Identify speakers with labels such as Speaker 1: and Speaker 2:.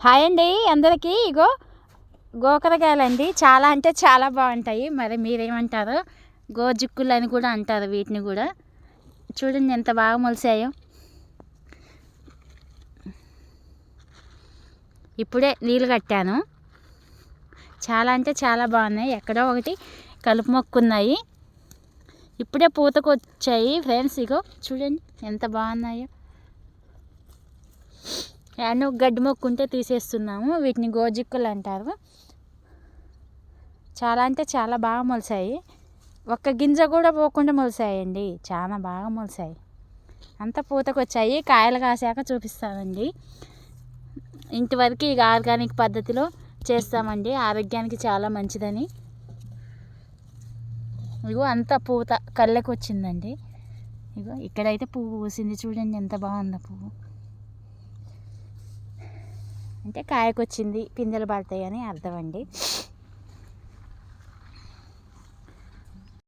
Speaker 1: Hi అండి అందరికీ. ఇగో గోకరకాయలండి, చాలా అంటే చాలా బాగుంటాయి. మరి మీరేమంటారో? గోజుక్కులు అని కూడా అంటారు వీటిని కూడా. చూడండి ఎంత బాగా మొలిసాయో. ఇప్పుడే నీళ్ళు కట్టాను. చాలా అంటే చాలా బాగున్నాయి. ఎక్కడో ఒకటి కలుపు మొక్కున్నాయి. ఇప్పుడే పూతకు వచ్చాయి ఫ్రెండ్స్. ఇగో చూడండి ఎంత బాగున్నాయో. అండ్ గడ్డి మొక్కు ఉంటే తీసేస్తున్నాము. వీటిని గోజిక్కులు అంటారు. చాలా అంటే చాలా బాగా మొలిసాయి. ఒక్క గింజ కూడా పోకుండా మొలిసాయండి. చాలా బాగా మొలిసాయి. అంతా పూతకు వచ్చాయి. కాయలు కాసాక చూపిస్తామండి. ఇంతవరకు ఇక ఆర్గానిక్ పద్ధతిలో చేస్తామండి, ఆరోగ్యానికి చాలా మంచిదని. ఇగో అంతా పూత కళ్ళకు వచ్చిందండి. ఇగో ఇక్కడైతే పువ్వు పూసింది. చూడండి ఎంత బాగుందో పువ్వు. అంటే కాయకొచ్చింది, పిందెలు పడతాయని అర్థం అండి.